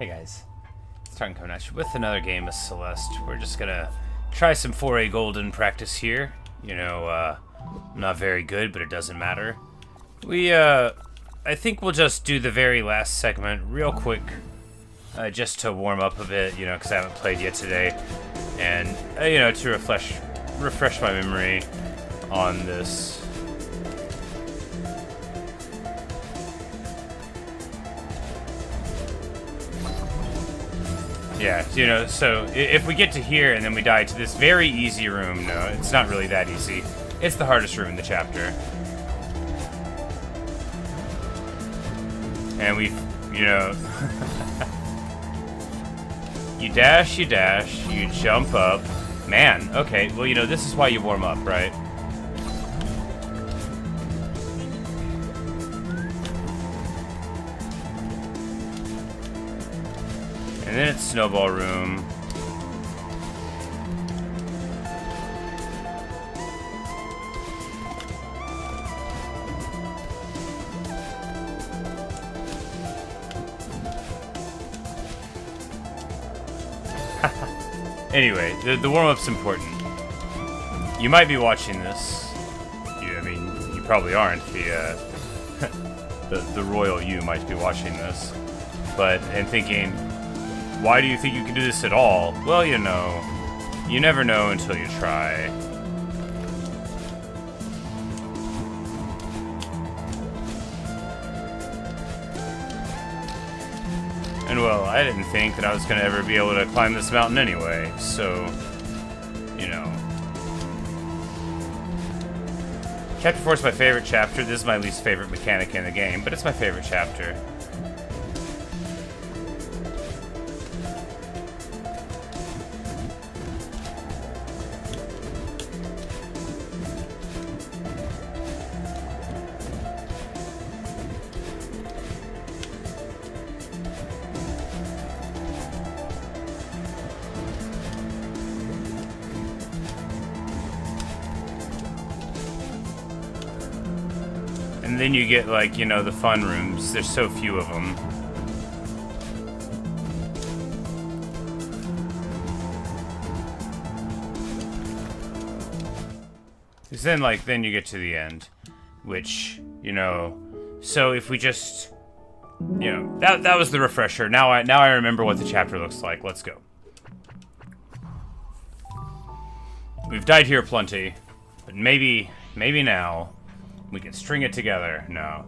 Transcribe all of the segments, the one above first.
Hey guys, it's Tartan coming at you with another game of Celeste. We're just gonna try some 4A Golden practice here. You know, I'm not very good, but it doesn't matter. I think we'll just do the very last segment real quick, just to warm up a bit, you know, because I haven't played yet today. And, you know, to refresh my memory on this. Yeah, you know, so if we get to here and then we die to this very easy room, no, it's not really that easy. It's the hardest room in the chapter. And we've, you know, you dash, you jump up. Man, okay, well, you know, this is why you warm up, right? And then it's Snowball Room. Anyway, the warm-up's important. You might be watching this. I mean, you probably aren't. The royal you might be watching this. And thinking, why do you think you can do this at all? Well, you know, you never know until you try. And well, I didn't think that I was gonna ever be able to climb this mountain anyway, so, you know. Chapter 4 is my favorite chapter. This is my least favorite mechanic in the game, but it's my favorite chapter. And then you get, like, you know, the fun rooms. There's so few of them. Because then you get to the end. Which, you know, so if we just, you know, that was the refresher. Now I remember what the chapter looks like. Let's go. We've died here plenty, but maybe now we can string it together. No.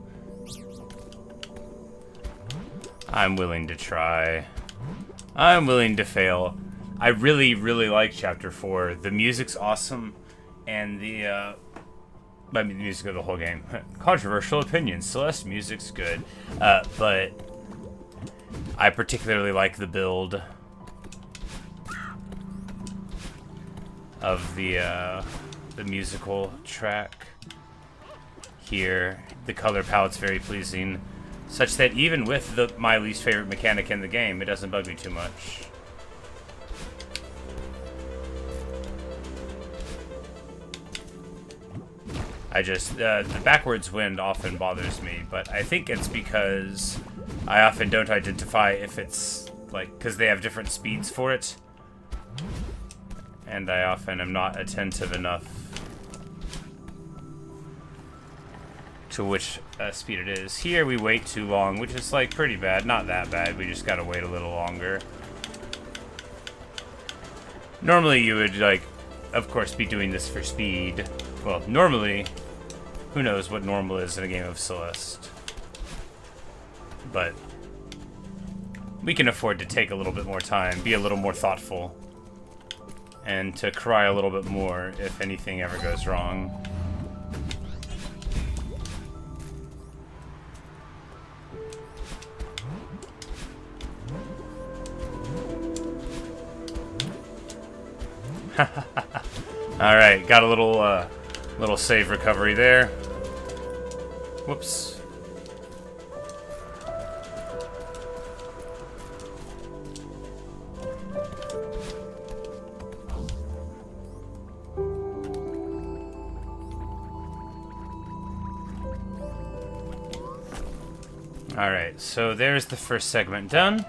I'm willing to try. I'm willing to fail. I really, really like Chapter 4. The music's awesome, and the music of the whole game. Controversial opinions. Celeste music's good, but I particularly like the build of the musical track. Here, the color palette's very pleasing, such that even with my least favorite mechanic in the game, it doesn't bug me too much. The backwards wind often bothers me, but I think it's because I often don't identify if it's, like, because they have different speeds for it, and I often am not attentive enough to which speed it is. Here we wait too long, which is, like, pretty bad. Not that bad, we just gotta wait a little longer. Normally you would, like, of course, be doing this for speed. Well, normally, who knows what normal is in a game of Celeste. But we can afford to take a little bit more time, be a little more thoughtful, and to cry a little bit more if anything ever goes wrong. Alright, got a little save recovery there. Whoops. Alright, so there's the first segment done.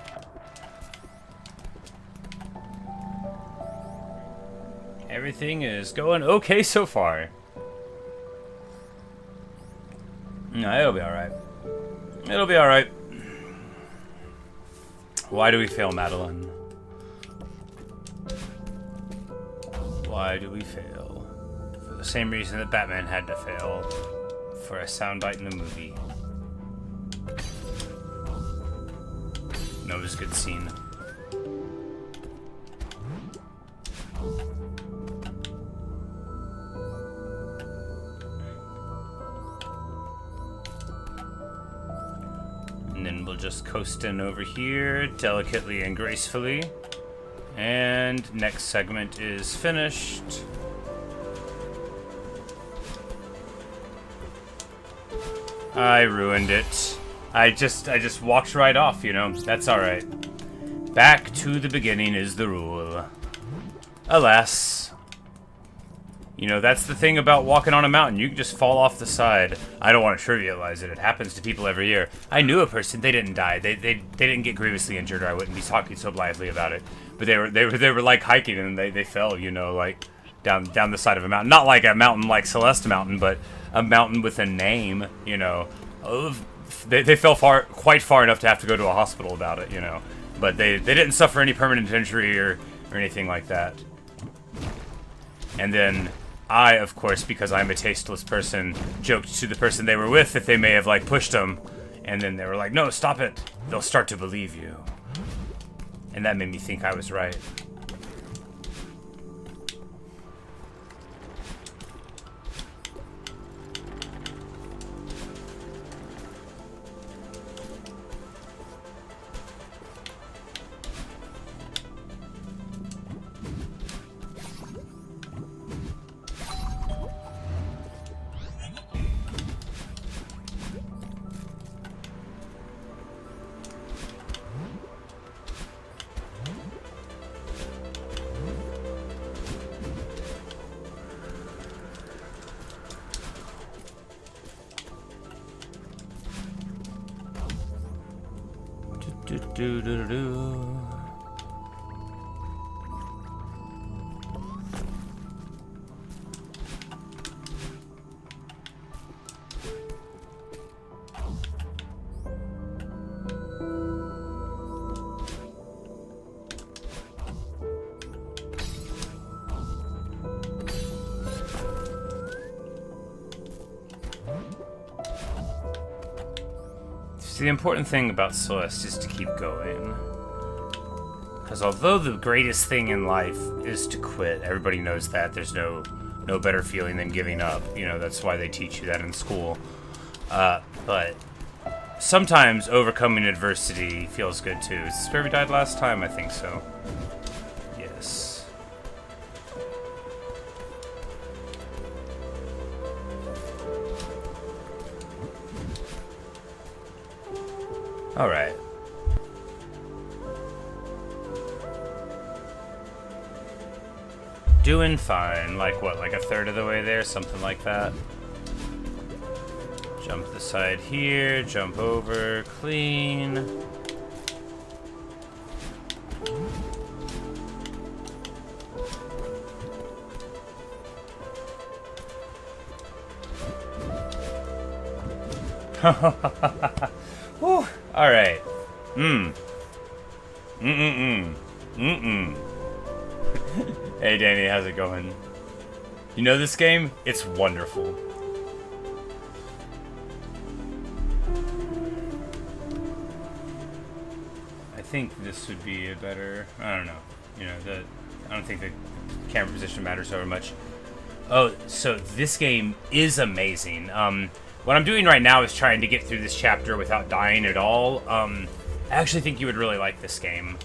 everything is going okay so far. No, it'll be alright. It'll be alright. Why do we fail, Madeline? Why do we fail? For the same reason that Batman had to fail. For a soundbite in the movie. No, it was a good scene. And then we'll just coast in over here, delicately and gracefully. And next segment is finished. I ruined it. I just walked right off, you know. That's alright. Back to the beginning is the rule. Alas. You know, that's the thing about walking on a mountain. You can just fall off the side. I don't want to trivialize it. It happens to people every year. I knew a person. They didn't die. They didn't get grievously injured, or I wouldn't be talking so blithely about it. But they were like hiking and they fell. You know, like down the side of a mountain. Not like a mountain like Celeste Mountain, but a mountain with a name. You know, they fell quite far enough to have to go to a hospital about it. You know, but they didn't suffer any permanent injury or anything like that. And then I, of course, because I'm a tasteless person, joked to the person they were with that they may have, like, pushed them. And then they were like, no, stop it. They'll start to believe you. And that made me think I was right. Do-do-do-do-do. The important thing about Celeste is to keep going. Because although the greatest thing in life is to quit, everybody knows that. There's no better feeling than giving up. You know, that's why they teach you that in school. But sometimes overcoming adversity feels good too. Is this where we died last time? I think so. Yes. Alright. Doing fine. Like what, like a third of the way there? Something like that. Jump to the side here, jump over, clean. Whew. Alright. Hey Danny, how's it going? You know this game? It's wonderful. I think this would be a better... I don't know. You know, I don't think the camera position matters over much. Oh, so this game is amazing. What I'm doing right now is trying to get through this chapter without dying at all. I actually think you would really like this game.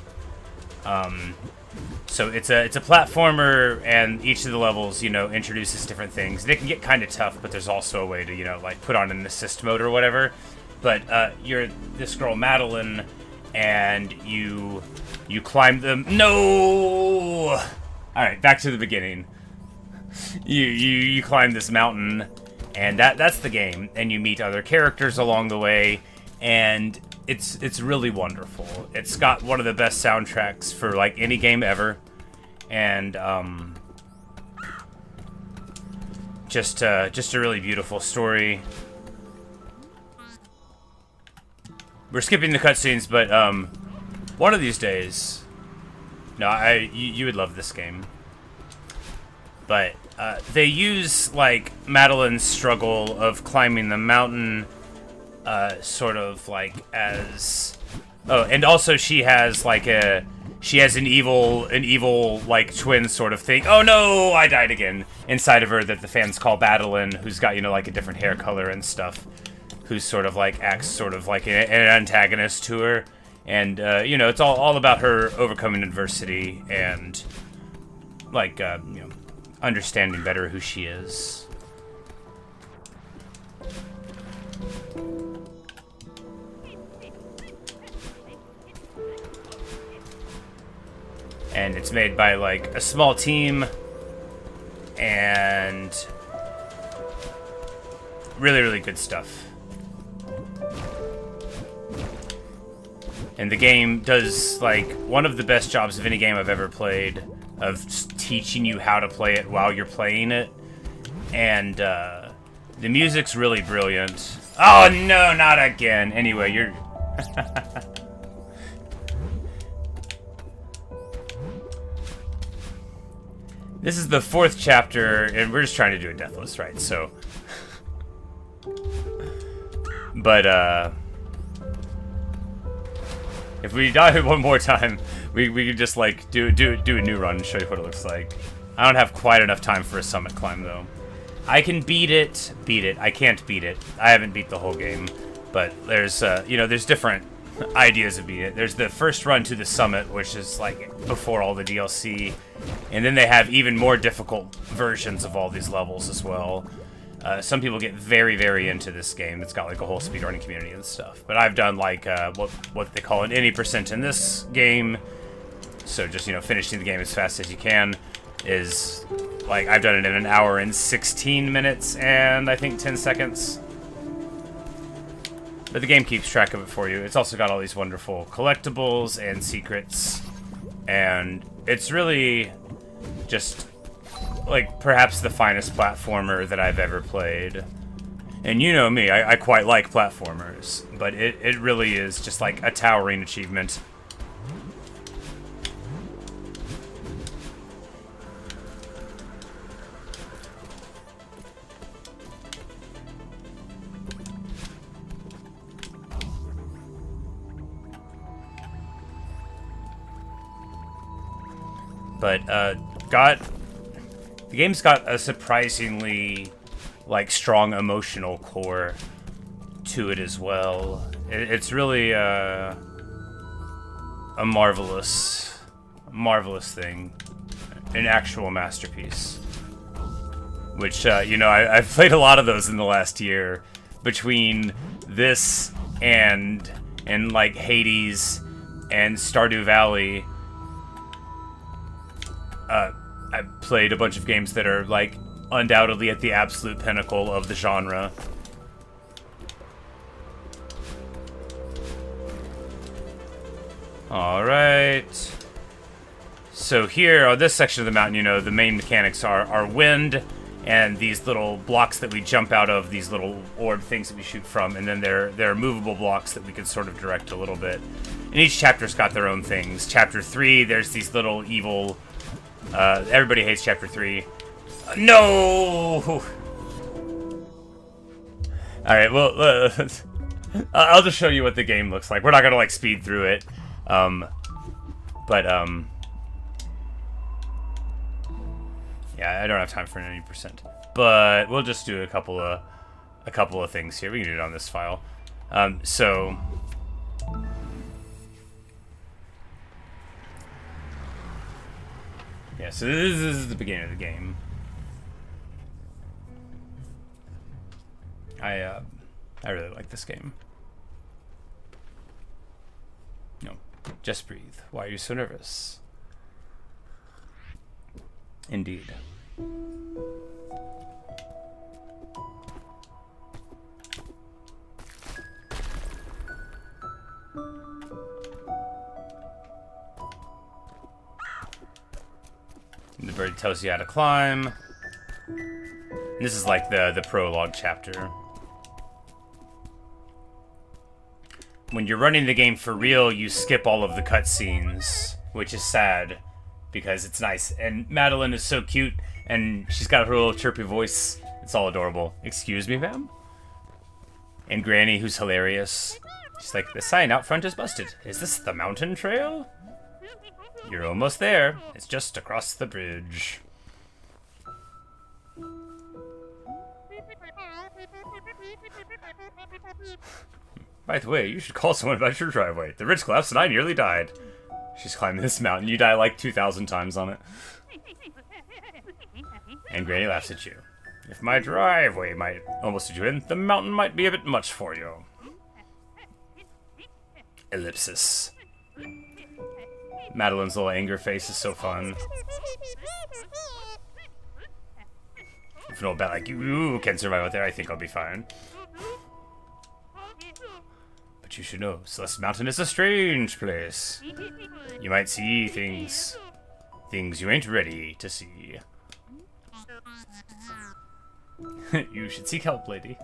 So it's a platformer, and each of the levels, you know, introduces different things. They can get kind of tough, but there's also a way to, you know, like put on an assist mode or whatever. But you're this girl Madeline, and you climb them. No. All right, back to the beginning. You climb this mountain. And that's the game, and you meet other characters along the way, and it's really wonderful. It's got one of the best soundtracks for like any game ever, and just a really beautiful story. We're skipping the cutscenes, but one of these days, no, you would love this game. But they use like Madeline's struggle of climbing the mountain, sort of like as, oh, and also she has like an evil like twin sort of thing. Oh no, I died again. Inside of her that the fans call Madeline, who's got, you know, like a different hair color and stuff, who's sort of like acts sort of like an antagonist to her, and you know, it's all about her overcoming adversity and like you know, understanding better who she is. And it's made by like a small team, and really, really good stuff. And the game does like one of the best jobs of any game I've ever played of teaching you how to play it while you're playing it. And the music's really brilliant. Oh no, not again. Anyway, you're... This is the 4th chapter, and we're just trying to do a deathless, right? So... But, if we die one more time, we could just, like, do a new run and show you what it looks like. I don't have quite enough time for a summit climb, though. I can beat it. I can't beat it. I haven't beat the whole game. But there's, you know, there's different ideas of beating it. There's the first run to the summit, which is, like, before all the DLC. And then they have even more difficult versions of all these levels as well. Some people get very, very into this game. It's got like a whole speedrunning community and stuff. But I've done like what they call an any % in this game. So just, you know, finishing the game as fast as you can is like, I've done it in 1 hour and 16 minutes and I think 10 seconds. But the game keeps track of it for you. It's also got all these wonderful collectibles and secrets. And it's really just... like, perhaps the finest platformer that I've ever played. And you know me, I quite like platformers, but it really is just like a towering achievement. But, the game's got a surprisingly, like, strong emotional core to it as well. It's really a marvelous thing. An actual masterpiece. Which, you know, I've played a lot of those in the last year. Between this and like, Hades and Stardew Valley. I've played a bunch of games that are, like, undoubtedly at the absolute pinnacle of the genre. Alright. So here, on this section of the mountain, you know, the main mechanics are wind, and these little blocks that we jump out of, these little orb things that we shoot from, and then there are movable blocks that we can sort of direct a little bit. And each chapter's got their own things. Chapter 3, there's these little evil... everybody hates Chapter 3. No! Alright, well, I'll just show you what the game looks like. We're not gonna, like, speed through it. Yeah, I don't have time for 90%. But we'll just do a couple of things here. We can do it on this file. So... yeah, so this is the beginning of the game. I really like this game. No, just breathe. Why are you so nervous? Indeed. The bird tells you how to climb. This is like the prologue chapter. When you're running the game for real, you skip all of the cutscenes, which is sad, because it's nice. And Madeline is so cute, and she's got her little chirpy voice. It's all adorable. Excuse me, ma'am? And Granny, who's hilarious. She's like, the sign out front is busted. Is this the mountain trail? You're almost there. It's just across the bridge. By the way, you should call someone about your driveway. The ridge collapsed and I nearly died. She's climbing this mountain. You die like 2,000 times on it. And Granny laughs at you. If my driveway might almost did you in, the mountain might be a bit much for you. Ellipsis. Madeline's little anger face is so fun. If an old bat like you can survive out there, I think I'll be fine. But you should know, Celeste Mountain is a strange place. You might see things you ain't ready to see. You should seek help, lady.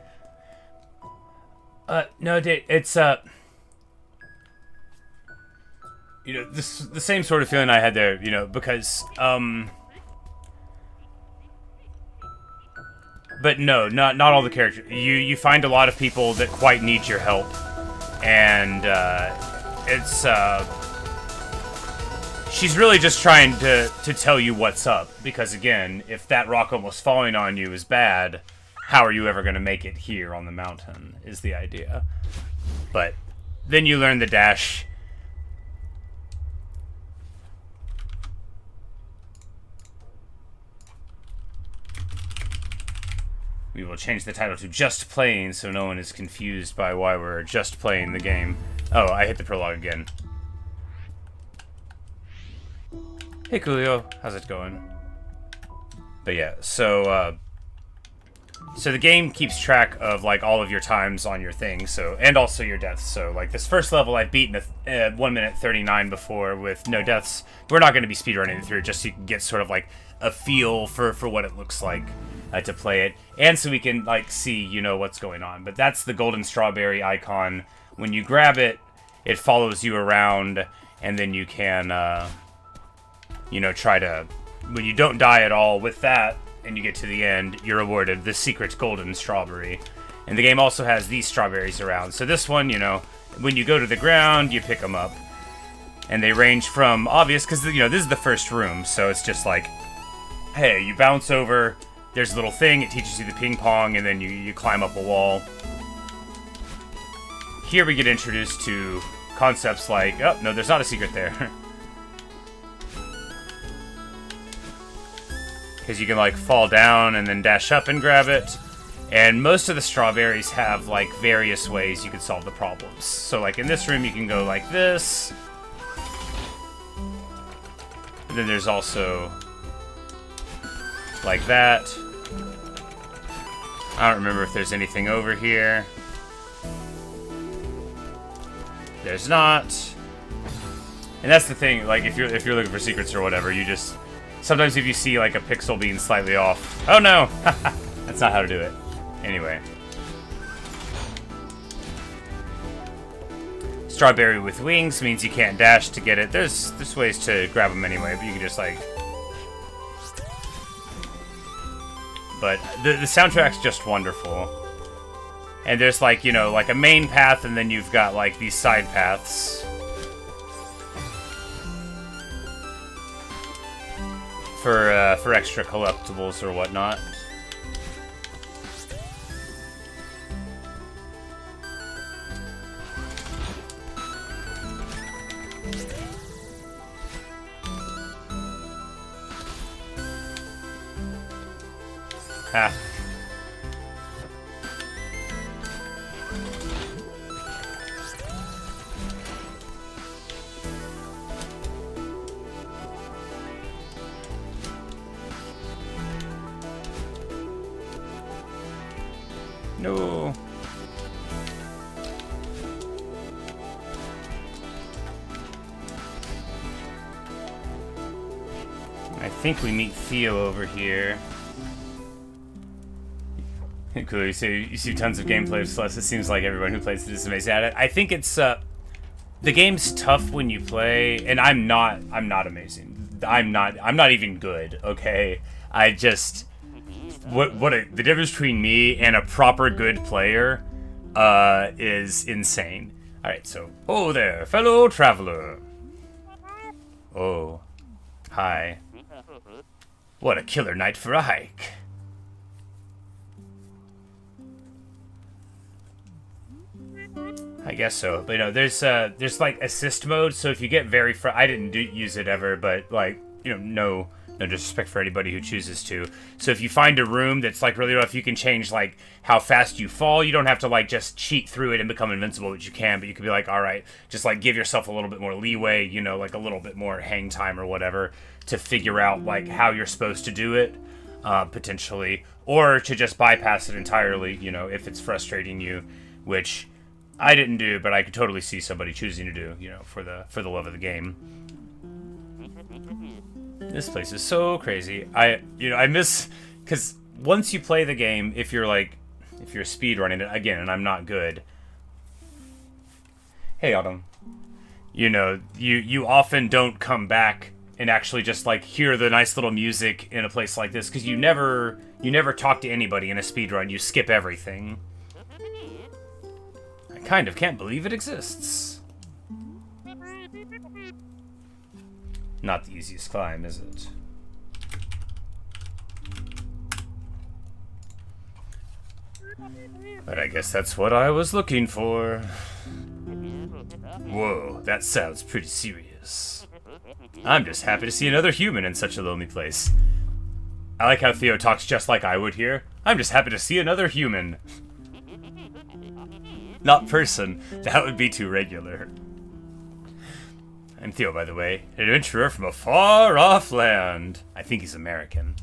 No, it's, you know, the same sort of feeling I had there, you know, because, but no, not all the characters. You find a lot of people that quite need your help, and, she's really just trying to tell you what's up, because again, if that rock almost falling on you is bad, how are you ever going to make it here on the mountain, is the idea. But then you learn the dash. We will change the title to Just Playing so no one is confused by why we're just playing the game. Oh, I hit the prologue again. Hey Coolio, how's it going? But yeah, so the game keeps track of like all of your times on your thing, so, and also your deaths. So like this first level I've beaten 1 minute 39 before with no deaths. We're not going to be speedrunning it through, just so you can get sort of like a feel for what it looks like to play it, and so we can like see, you know, what's going on. But that's the golden strawberry icon. When you grab it, it follows you around, and then you can you know, try to, when you don't die at all with that and you get to the end, you're awarded the secret golden strawberry. And the game also has these strawberries around. So this one, you know, when you go to the ground, you pick them up, and they range from obvious, because, you know, this is the first room, so it's just like, hey, you bounce over, there's a little thing, it teaches you the ping pong, and then you climb up a wall. Here we get introduced to concepts like, oh, no, there's not a secret there. Because you can, like, fall down and then dash up and grab it. And most of the strawberries have, like, various ways you can solve the problems. So, like, in this room, you can go like this. And then there's also like that. I don't remember if there's anything over here. There's not. And that's the thing, like, if you're looking for secrets or whatever, you just, sometimes if you see like a pixel being slightly off, oh no, that's not how to do it. Anyway. Strawberry with wings means you can't dash to get it. There's ways to grab them anyway, but you can just like. But the soundtrack's just wonderful. And there's like, you know, like a main path, and then you've got like these side paths. For extra collectibles or whatnot. Ha. No. I think we meet Theo over here. Cool. You see tons of gameplay of Celeste. It seems like everyone who plays it is amazing at it. I think it's the game's tough when you play, and I'm not amazing. I'm not even good. Okay, I just the difference between me and a proper good player is insane. All right, so oh there, fellow traveler. Oh, hi. What a killer night for a hike. I guess so, but you know, there's like assist mode. So if you get very I didn't use it ever, but like, you know, no disrespect for anybody who chooses to. So if you find a room that's like really rough, you can change like how fast you fall. You don't have to like just cheat through it and become invincible, which you can, but you could be like, all right, just like give yourself a little bit more leeway, you know, like a little bit more hang time or whatever to figure out like how you're supposed to do it, potentially, or to just bypass it entirely, you know, if it's frustrating you, which I didn't do, but I could totally see somebody choosing to do, you know, for the love of the game. This place is so crazy. I miss, because once you play the game, if you're speed running it again, and I'm not good. Hey, Autumn. You know, you often don't come back and actually just like hear the nice little music in a place like this, because you never talk to anybody in a speed run. You skip everything. Kind of can't believe it exists. Not the easiest climb, is it? But I guess that's what I was looking for. Whoa, that sounds pretty serious. I'm just happy to see another human in such a lonely place. I like how Theo talks just like I would here. I'm just happy to see another human. Not person. That would be too regular. I'm Theo, by the way. An adventurer from a far-off land. I think he's American.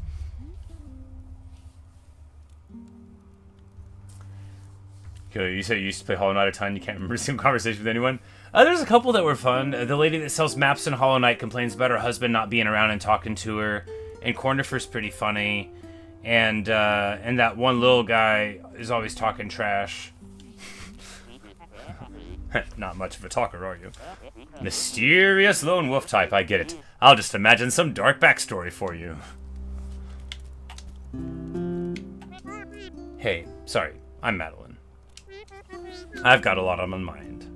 Okay, you said you used to play Hollow Knight a ton. You can't remember some conversation with anyone? There's a couple that were fun. The lady that sells maps in Hollow Knight complains about her husband not being around and talking to her. And Cornifer's pretty funny. And that one little guy is always talking trash. Not much of a talker, are you? Mysterious lone wolf type, I get it. I'll just imagine some dark backstory for you. Hey, sorry, I'm Madeline. I've got a lot on my mind.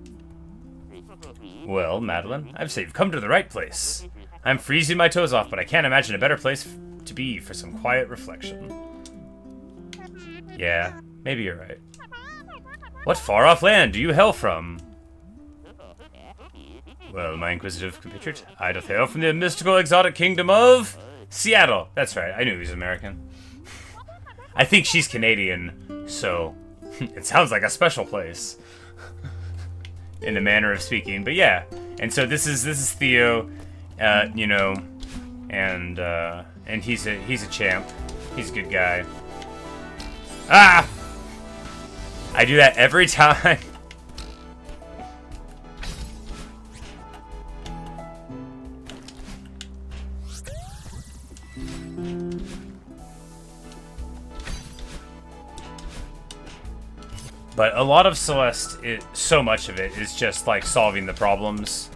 Well, Madeline, I'd say you've come to the right place. I'm freezing my toes off, but I can't imagine a better place to be for some quiet reflection. Yeah, maybe you're right. What far-off land do you hail from? Well, my inquisitive compatriot, I doth hail from the mystical exotic kingdom of Seattle. That's right, I knew he was American. I think she's Canadian, so it sounds like a special place. In a manner of speaking, but yeah. And so this is Theo, you know, and he's a champ. He's a good guy. Ah! I do that every time. But a lot of Celeste, so much of it is just like solving the problems.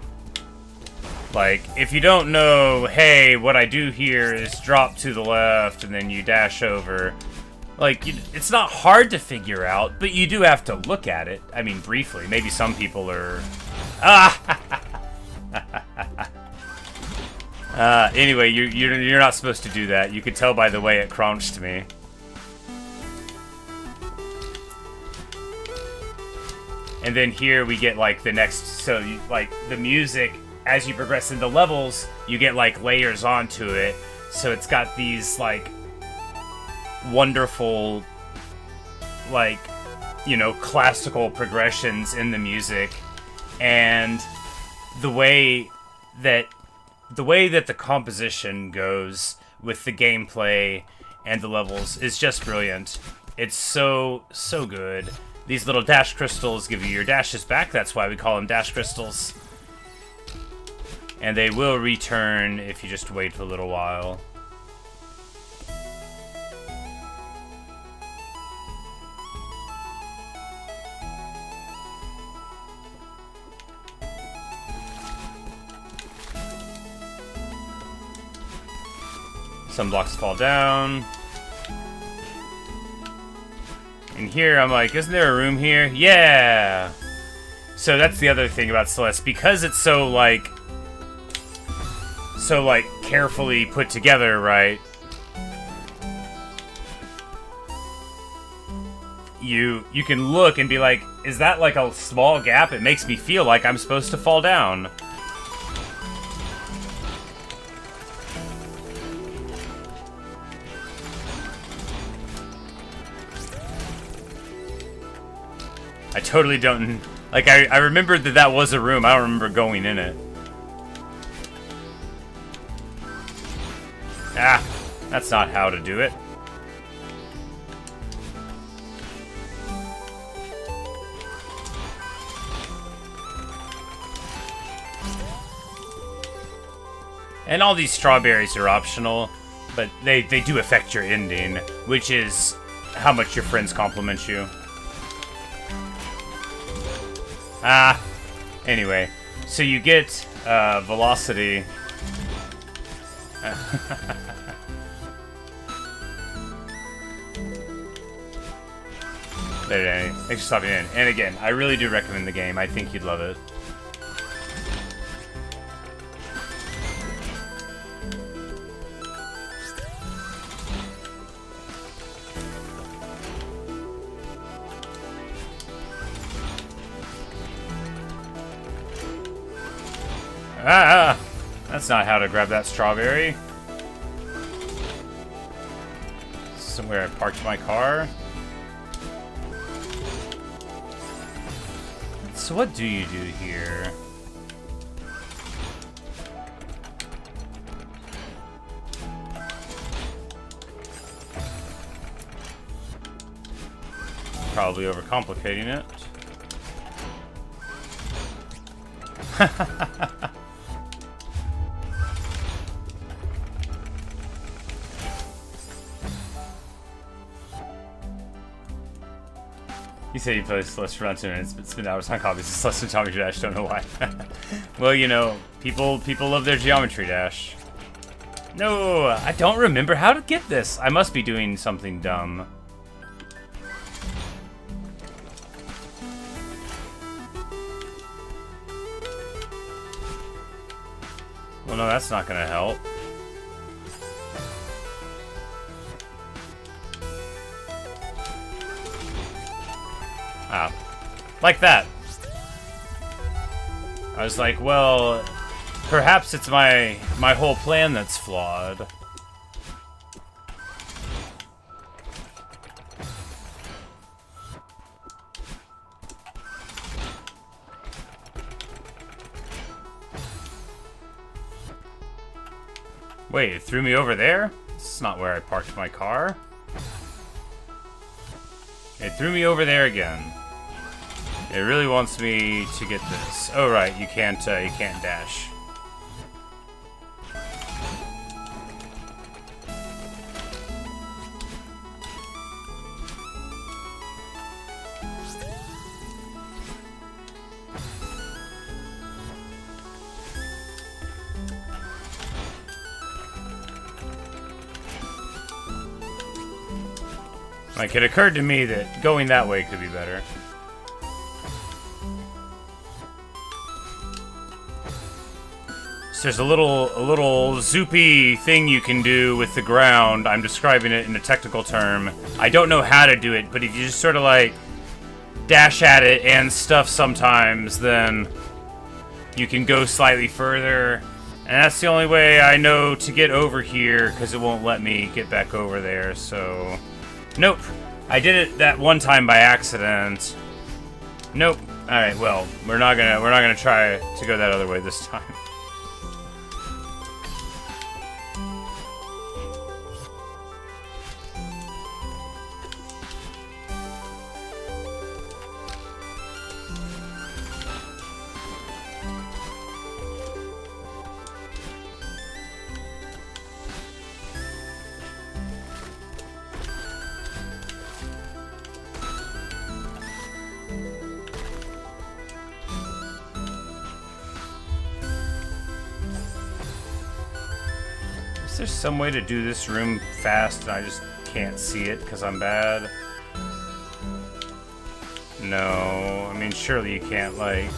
Like, if you don't know, hey, what I do here is drop to the left and then you dash over. Like, it's not hard to figure out, but you do have to look at it. I mean, briefly. Maybe some people are... anyway, you're not supposed to do that. You could tell by the way it crounched me. And then here we get, like, the next... So, like, the music, as you progress in the levels, you get, like, layers onto it. So it's got these, like... wonderful, like, you know, classical progressions in the music, and the way that the composition goes with the gameplay and the levels is just brilliant. It's so good. These little dash crystals give you your dashes back. That's why we call them dash crystals, and they will return if you just wait a little while. Some blocks fall down. And here, I'm like, isn't there a room here? Yeah! So that's the other thing about Celeste. Because it's so, like, carefully put together, right? You can look and be like, is that like a small gap? It makes me feel like I'm supposed to fall down. I totally don't... Like, I remembered that was a room. I don't remember going in it. Ah, that's not how to do it. And all these strawberries are optional, but they do affect your ending, which is how much your friends compliment you. Ah, anyway, so you get velocity. There, thanks for stopping in. And again, I really do recommend the game. I think you'd love it. Ah! That's not how to grab that strawberry. Somewhere I parked my car. So what do you do here? Probably overcomplicating it. You say you play Celeste for around 2 minutes, but spend hours on copies of Celeste and Geometry Dash. Don't know why. Well, you know, people love their Geometry Dash. No, I don't remember how to get this. I must be doing something dumb. Well, no, that's not gonna help. Ah, like that. I was like, well, perhaps it's my whole plan that's flawed. Wait, it threw me over there? This is not where I parked my car. It threw me over there again. It really wants me to get this. Oh right, you can't dash. Like, it occurred to me that going that way could be better. So there's a little zoopy thing you can do with the ground. I'm describing it in a technical term. I don't know how to do it, but if you just sort of like dash at it and stuff sometimes, then you can go slightly further. And that's the only way I know to get over here, because it won't let me get back over there, so... Nope. I did it that one time by accident. Nope. Alright, well, we're not gonna try to go that other way this time. there some way to do this room fast and I just can't see it because I'm bad? No. I mean, surely you can't, like...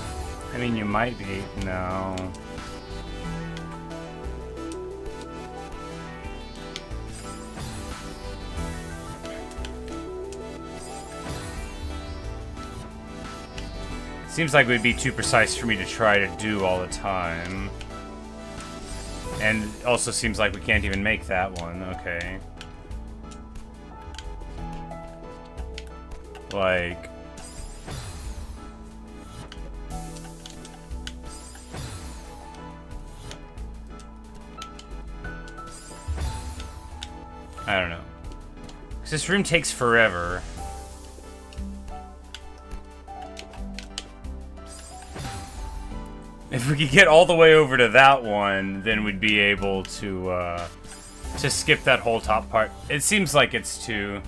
I mean, you might be. No. Seems like it would be too precise for me to try to do all the time. And it also seems like we can't even make that one. Okay. Like... I don't know. 'Cause this room takes forever. If we could get all the way over to that one, then we'd be able to skip that whole top part. It seems like it's too...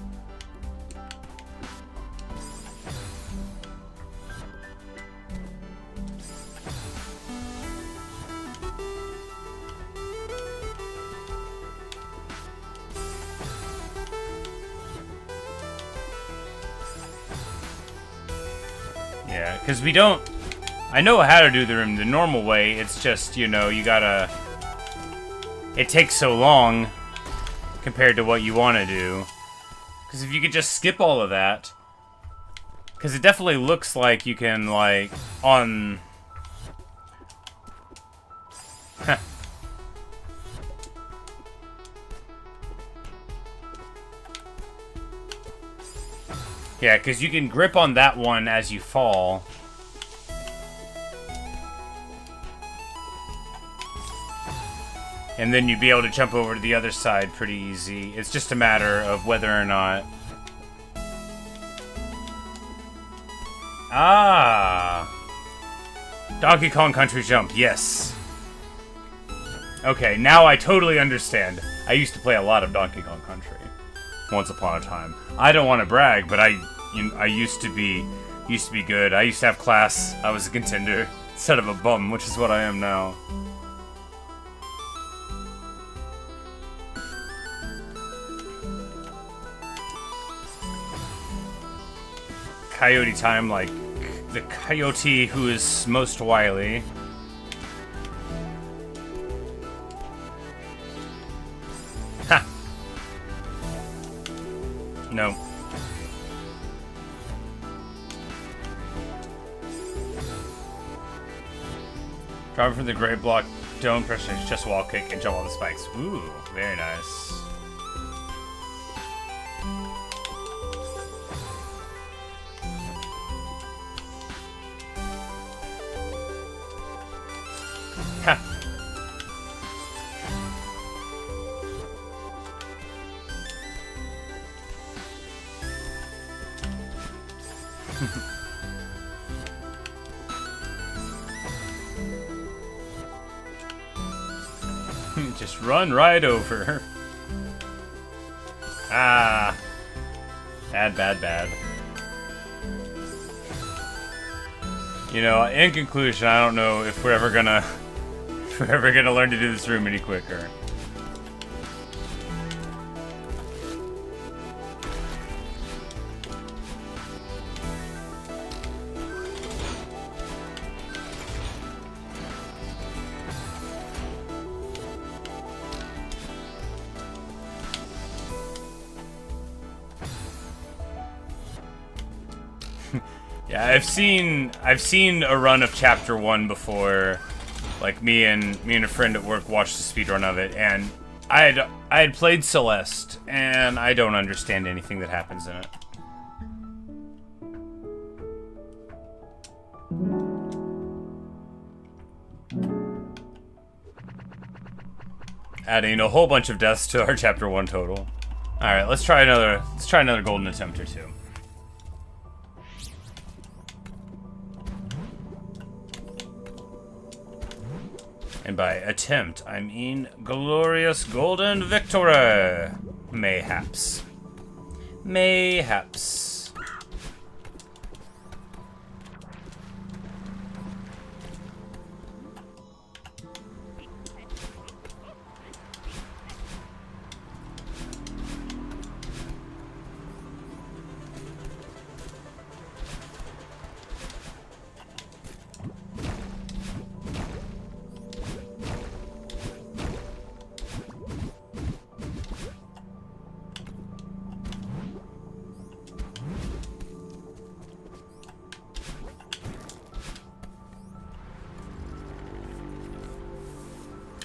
Yeah, because we don't... I know how to do the room the normal way, it's just, you know, you gotta... It takes so long compared to what you want to do. Because if you could just skip all of that... Because it definitely looks like you can, like, on... Huh. Yeah, because you can grip on that one as you fall. And then you'd be able to jump over to the other side pretty easy. It's just a matter of whether or not... Ah! Donkey Kong Country Jump, yes. Okay, now I totally understand. I used to play a lot of Donkey Kong Country. Once upon a time. I don't want to brag, but I used to be good. I used to have class. I was a contender instead of a bum, which is what I am now. Coyote time, like the coyote who is most wily. Ha! No. Driving from the gray block, don't press just wall kick and jump on the spikes. Ooh, very nice. Ha! Just run right over. Ah. Bad, bad, bad. You know, in conclusion, I don't know if we're ever gonna learn to do this room any quicker. Yeah, I've seen a run of Chapter 1 before. Like me and a friend at work watched the speedrun of it, and I had played Celeste, and I don't understand anything that happens in it. Adding a whole bunch of deaths to our Chapter 1 total. All right, let's try another golden attempt or two. And by attempt, I mean glorious golden victory. Mayhaps. Mayhaps.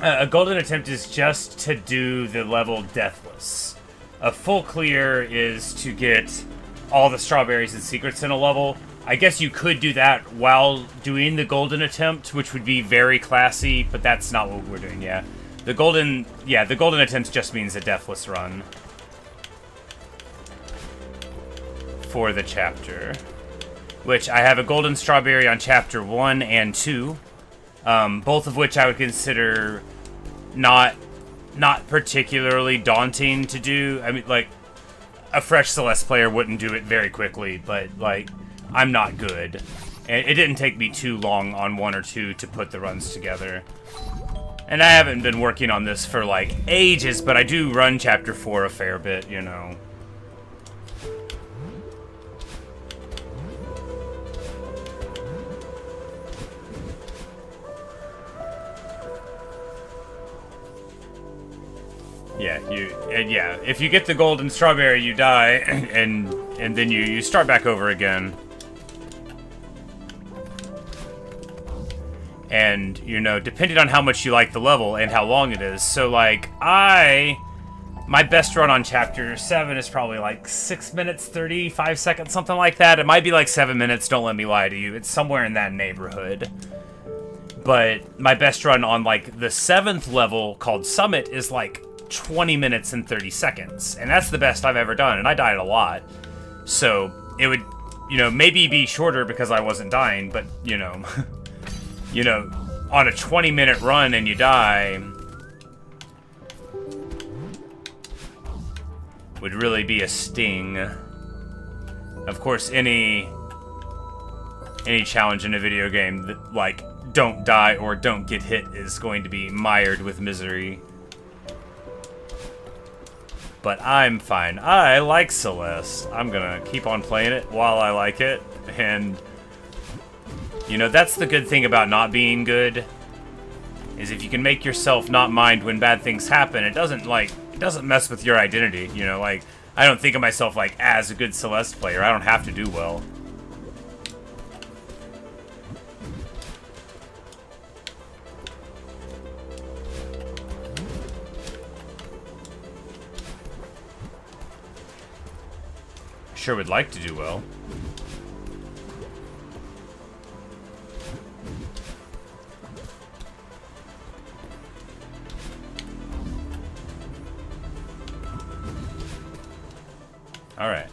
A golden attempt is just to do the level deathless. A full clear is to get all the strawberries and secrets in a level. I guess you could do that while doing the golden attempt, which would be very classy, but that's not what we're doing, yeah. The golden attempt just means a deathless run for the chapter. Which I have a golden strawberry on chapter 1 and 2. Both of which I would consider not particularly daunting to do. I mean, like, a fresh Celeste player wouldn't do it very quickly, but, like, I'm not good. And it didn't take me too long on 1 or 2 to put the runs together. And I haven't been working on this for, like, ages, but I do run chapter 4 a fair bit, you know. Yeah, if you get the golden strawberry, you die, and then you start back over again. And, you know, depending on how much you like the level and how long it is. So, like, my best run on chapter 7 is probably like 6 minutes, 35 seconds, something like that. It might be like 7 minutes, don't let me lie to you. It's somewhere in that neighborhood. But my best run on, like, the 7th level, called Summit, is like 20 minutes and 30 seconds. And that's the best I've ever done, and I died a lot. So, it would, you know, maybe be shorter because I wasn't dying, but, you know... you know, on a 20-minute run and you die... would really be a sting. Of course, any challenge in a video game that, like, don't die or don't get hit is going to be mired with misery. But I'm fine. I like Celeste. I'm gonna keep on playing it while I like it, and... you know, that's the good thing about not being good, is if you can make yourself not mind when bad things happen, it doesn't mess with your identity, you know, like, I don't think of myself, like, as a good Celeste player. I don't have to do well. Sure would like to do well. All right.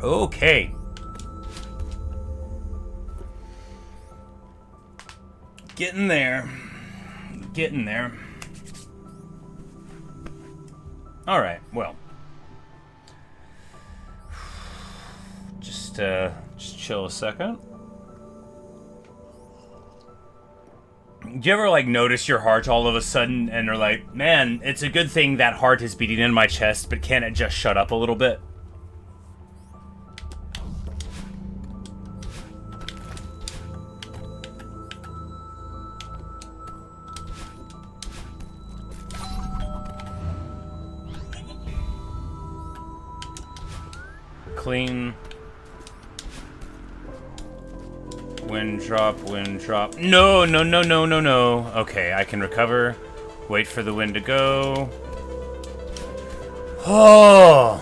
Okay. Getting there. Getting there. Alright, well. Just chill a second. Do you ever, like, notice your heart all of a sudden and are like, man, it's a good thing that heart is beating in my chest, but can't it just shut up a little bit? Clean. Wind drop, wind drop. No, no, no, no, no, no. Okay, I can recover. Wait for the wind to go. Oh!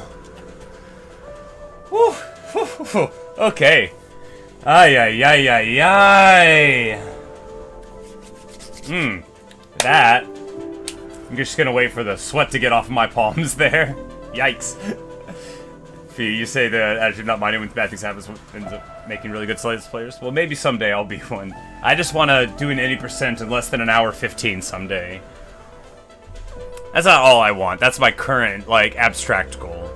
Whew, whew, whew, whew. Okay. Ay, ay, ay, ay, ay. That. I'm just gonna wait for the sweat to get off of my palms there. Yikes. You say that attitude not minding when bad things happen ends up making really good Celeste players. Well, maybe someday I'll be one. I just want to do an 80% in less than an hour 15 someday. That's not all I want. That's my current, like, abstract goal.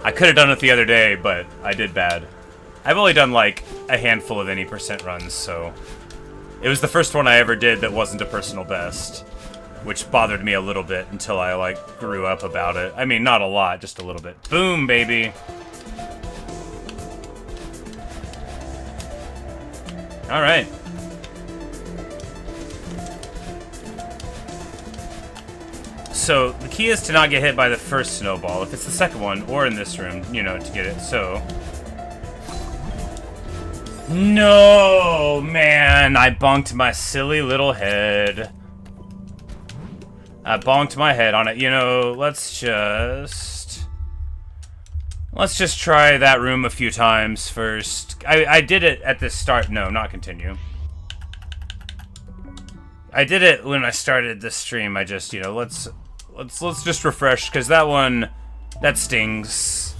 I could have done it the other day, but I did bad. I've only done, like, a handful of 80% runs, so... it was the first one I ever did that wasn't a personal best. Which bothered me a little bit until I, like, grew up about it. I mean, not a lot, just a little bit. Boom, baby! Alright. So the key is to not get hit by the first snowball. If it's the second one, or in this room, you know, to get it. So... No, man, I bonked my silly little head. I bonked my head on it. You know, let's just try that room a few times first. I did it at the start. No, not continue. I did it when I started the stream. I just, you know, let's just refresh, because that one, that stings.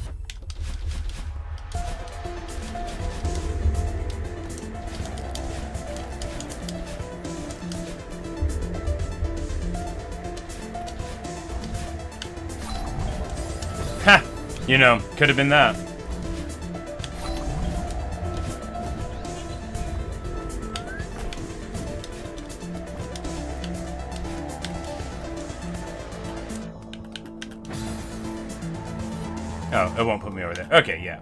Ha! You know, could have been that. Oh, it won't put me over there. Okay, yeah.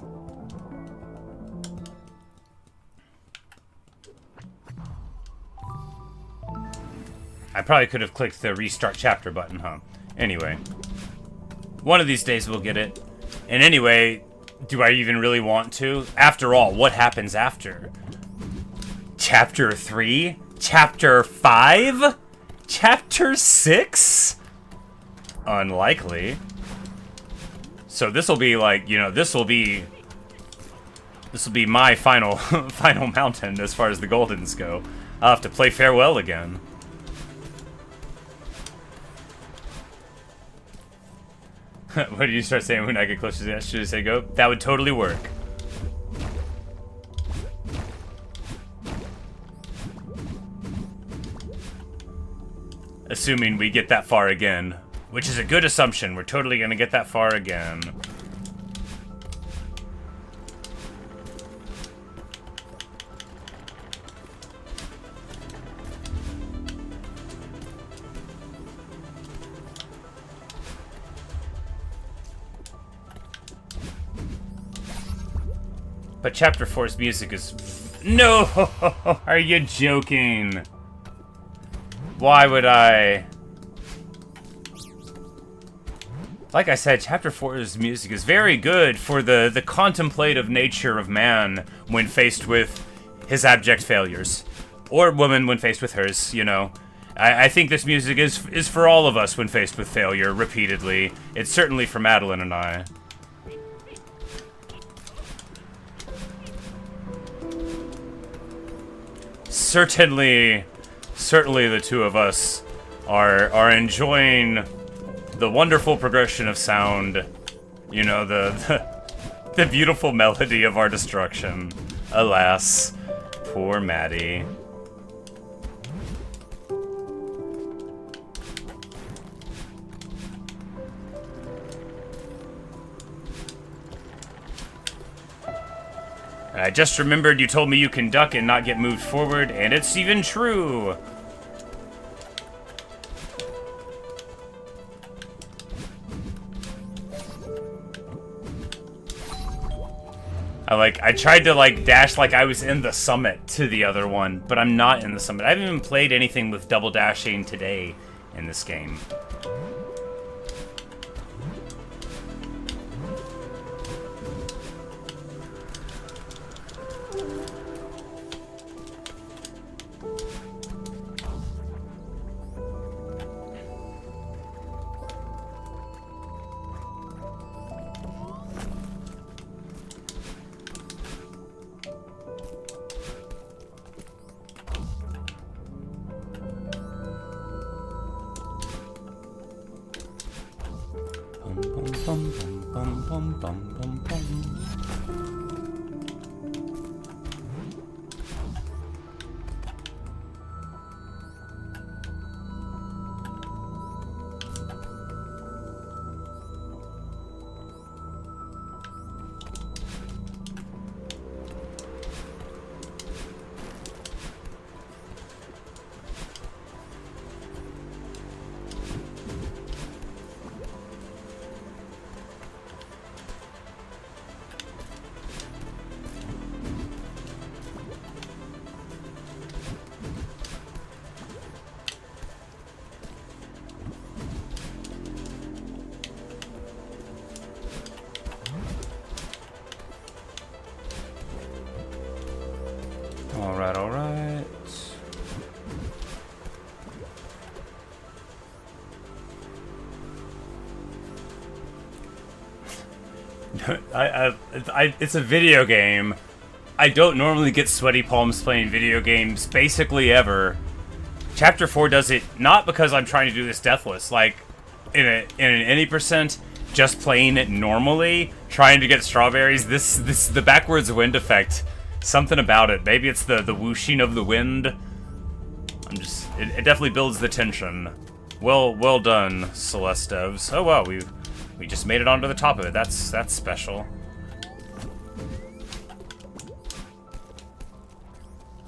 I probably could have clicked the restart chapter button, huh? Anyway. One of these days we'll get it. And anyway, do I even really want to? After all, what happens after? Chapter 3? Chapter 5? Chapter 6? Unlikely. So this will be like, you know, this will be my final final mountain as far as the Goldens go. I'll have to play farewell again. What did you start saying when I get closer to that? Should I say go? That would totally work. Assuming we get that far again. Which is a good assumption. We're totally gonna get that far again. But Chapter 4's music is... No! Are you joking? Why would I... Like I said, Chapter 4's music is very good for the contemplative nature of man when faced with his abject failures. Or woman when faced with hers, you know. I think this music is for all of us when faced with failure, repeatedly. It's certainly for Madeline and I. Certainly the two of us are enjoying the wonderful progression of sound, you know, the beautiful melody of our destruction. Alas, poor Maddie. And I just remembered you told me you can duck and not get moved forward, and it's even true! I tried to, dash like I was in the summit to the other one, but I'm not in the summit. I haven't even played anything with double dashing today in this game. Alright, alright. It's a video game. I don't normally get sweaty palms playing video games, basically ever. Chapter 4 does it not because I'm trying to do this deathless, like in an any percent, just playing it normally, trying to get strawberries. The backwards wind effect, something about it. Maybe it's the whooshing of the wind. It definitely builds the tension. Well done, Celeste devs. Oh wow, we just made it onto the top of it. That's special.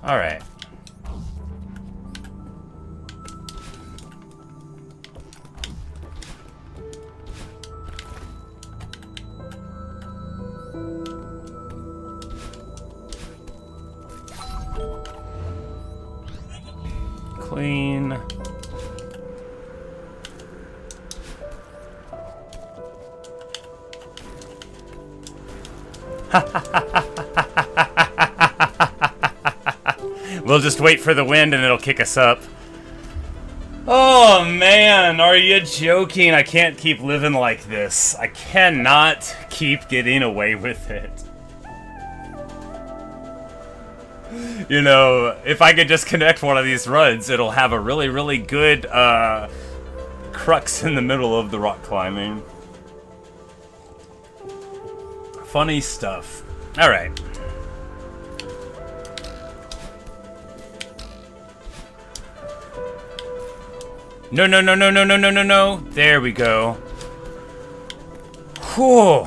All right. Clean. We'll just wait for the wind and it'll kick us up. Oh man, are you joking? I can't keep living like this. I cannot keep getting away with it. You know, if I could just connect one of these runs, it'll have a really, really good crux in the middle of the rock climbing. Funny stuff. Alright. No, no, no, no, no, no, no, no, no. There we go. Whew.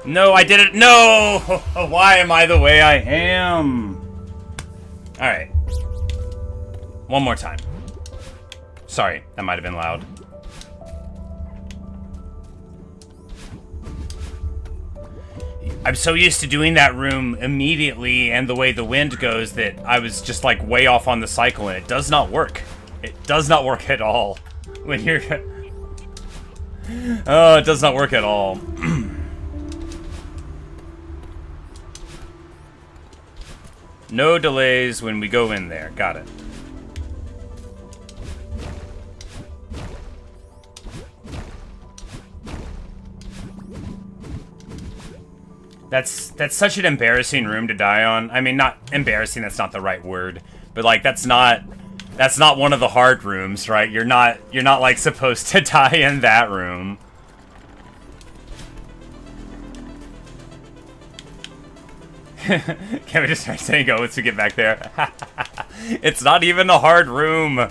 No, I didn't. No! Why am I the way I am? Alright. One more time. Sorry, that might have been loud. I'm so used to doing that room immediately and the way the wind goes that I was just like way off on the cycle and it does not work. It does not work at all. When you're... Oh, it does not work at all. No delays when we go in there. Got it. That's such an embarrassing room to die on. I mean, not embarrassing, that's not the right word. But like that's not one of the hard rooms, right? You're not like supposed to die in that room. Can we just start saying go once we get back there? It's not even a hard room.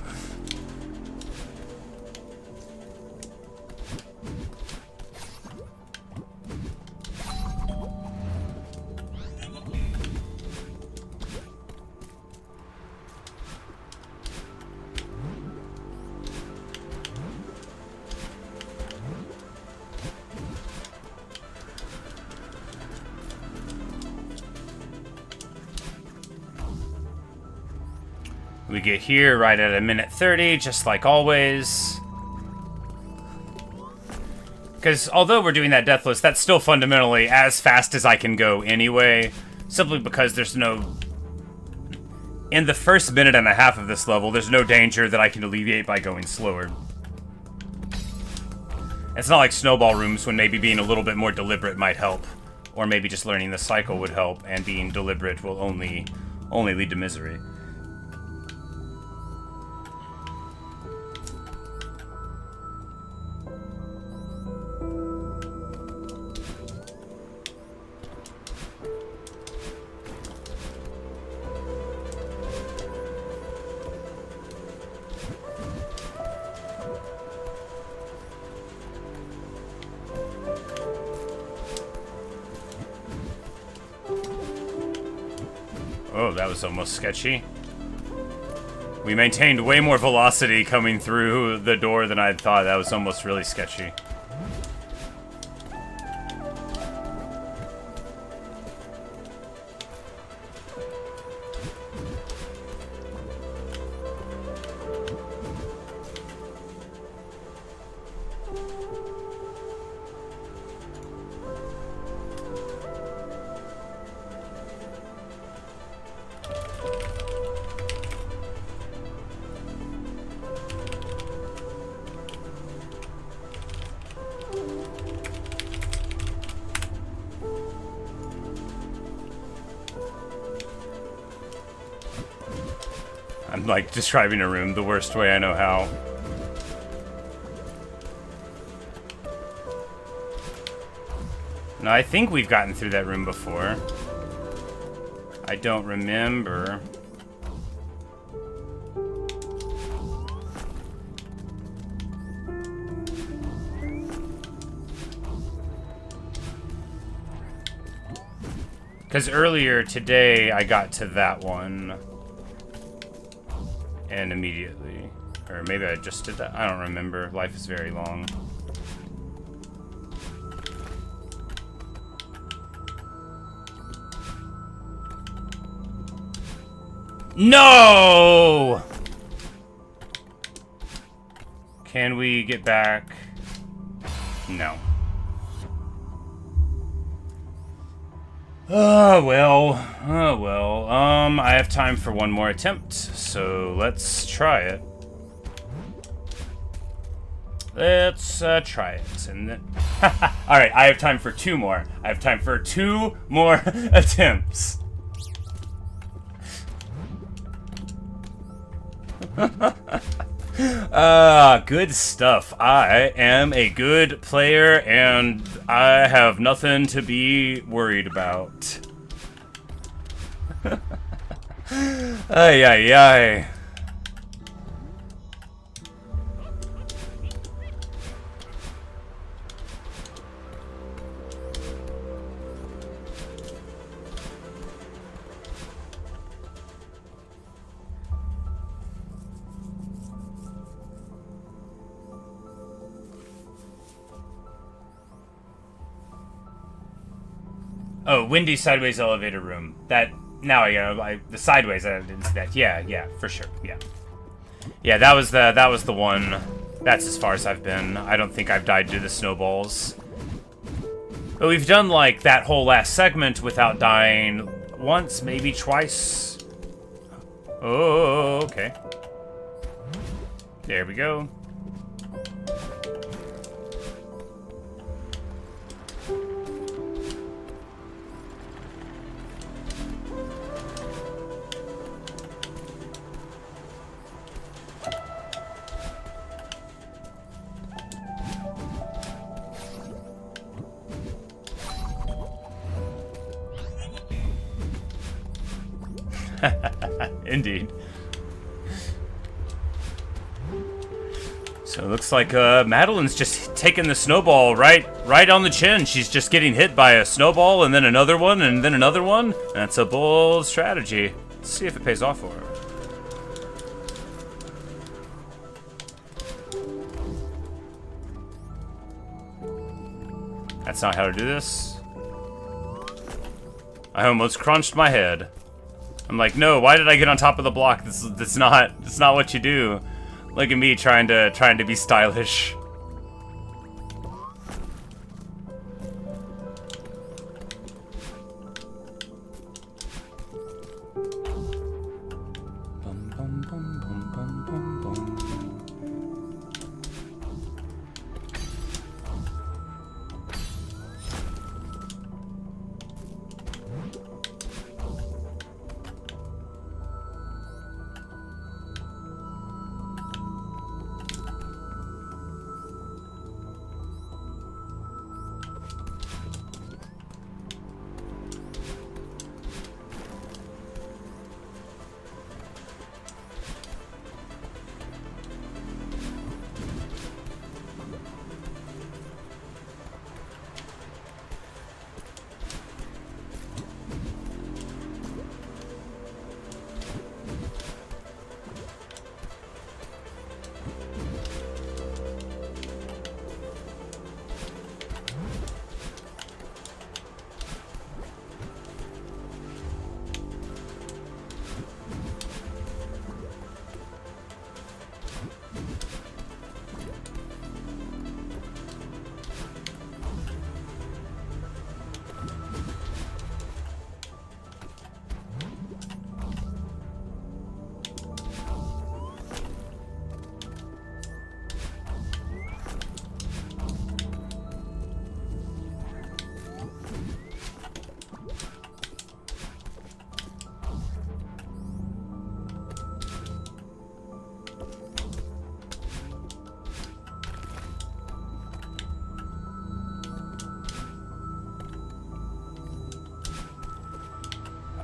We get here right at 1:30, just like always. Because although we're doing that deathless, that's still fundamentally as fast as I can go anyway. Simply because there's no... In the first minute and a half of this level, there's no danger that I can alleviate by going slower. It's not like snowball rooms when maybe being a little bit more deliberate might help. Or maybe just learning the cycle would help, and being deliberate will only lead to misery. Oh, that was almost sketchy. We maintained way more velocity coming through the door than I had thought. That was almost really sketchy. I'm like describing a room the worst way I know how. No, I think we've gotten through that room before. I don't remember. Because earlier today I got to that one. And immediately. Or maybe I just did that. I don't remember. Life is very long. No! Can we get back? No. Oh well. Oh well. I have time for one more attempt, so let's try it. Let's try it, and then. All right, I have time for two more. I have time for two more attempts. Good stuff. I am a good player, and I have nothing to be worried about. Ay, ay, ay. Oh, windy sideways elevator room. That now the sideways. I didn't see that. Yeah, for sure. Yeah. That was the one. That's as far as I've been. I don't think I've died to the snowballs. But we've done like that whole last segment without dying once, maybe twice. Oh, okay. There we go. Indeed. So it looks like Madeline's just taking the snowball right on the chin. She's just getting hit by a snowball and then another one and then another one. That's a bold strategy. Let's see if it pays off for her. That's not how to do this. I almost crunched my head. I'm like, no, why did I get on top of the block? That's not what you do. Look at me trying to be stylish. Bum, bum, bum, bum, bum, bum, bum.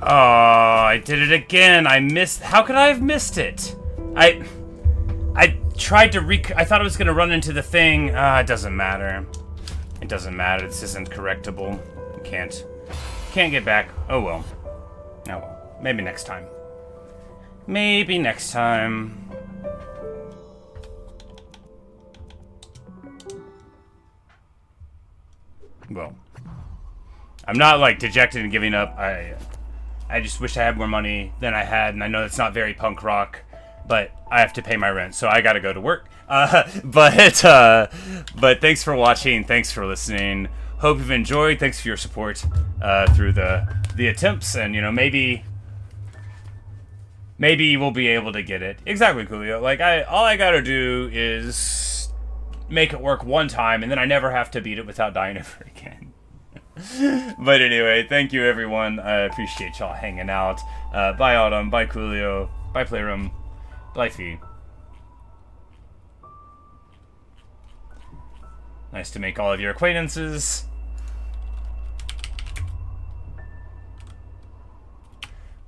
Oh, I did it again. I missed. How could I have missed it? I tried to I thought I was gonna run into the thing. It doesn't matter. It doesn't matter. This isn't correctable. Can't get back. Oh well. Oh well. Maybe next time. Maybe next time. Well, I'm not like dejected and giving up. I just wish I had more money than I had, and I know that's not very punk rock, but I have to pay my rent, so I gotta go to work. But thanks for watching. Thanks for listening. Hope you've enjoyed. Thanks for your support through the attempts, and maybe we'll be able to get it. Exactly, Coolio. Like all I gotta do is make it work one time, and then I never have to beat it without dying ever again. But anyway, thank you everyone. I appreciate y'all hanging out. Bye Autumn, bye Coolio, bye Playroom, bye Fee. Nice to make all of your acquaintances.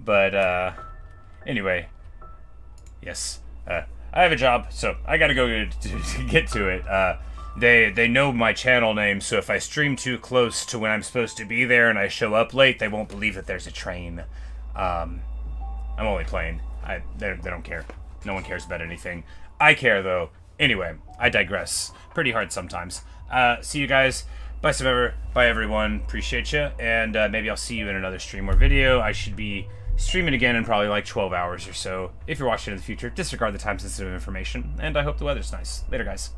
But anyway, yes, I have a job, so I gotta go to get to it. They know my channel name, so if I stream too close to when I'm supposed to be there and I show up late, they won't believe that there's a train. I'm only playing. They don't care. No one cares about anything. I care, though. Anyway, I digress. Pretty hard sometimes. See you guys. Bye, Survivor. Bye, everyone. Appreciate you. And maybe I'll see you in another stream or video. I should be streaming again in probably like 12 hours or so. If you're watching in the future, disregard the time-sensitive information. And I hope the weather's nice. Later, guys.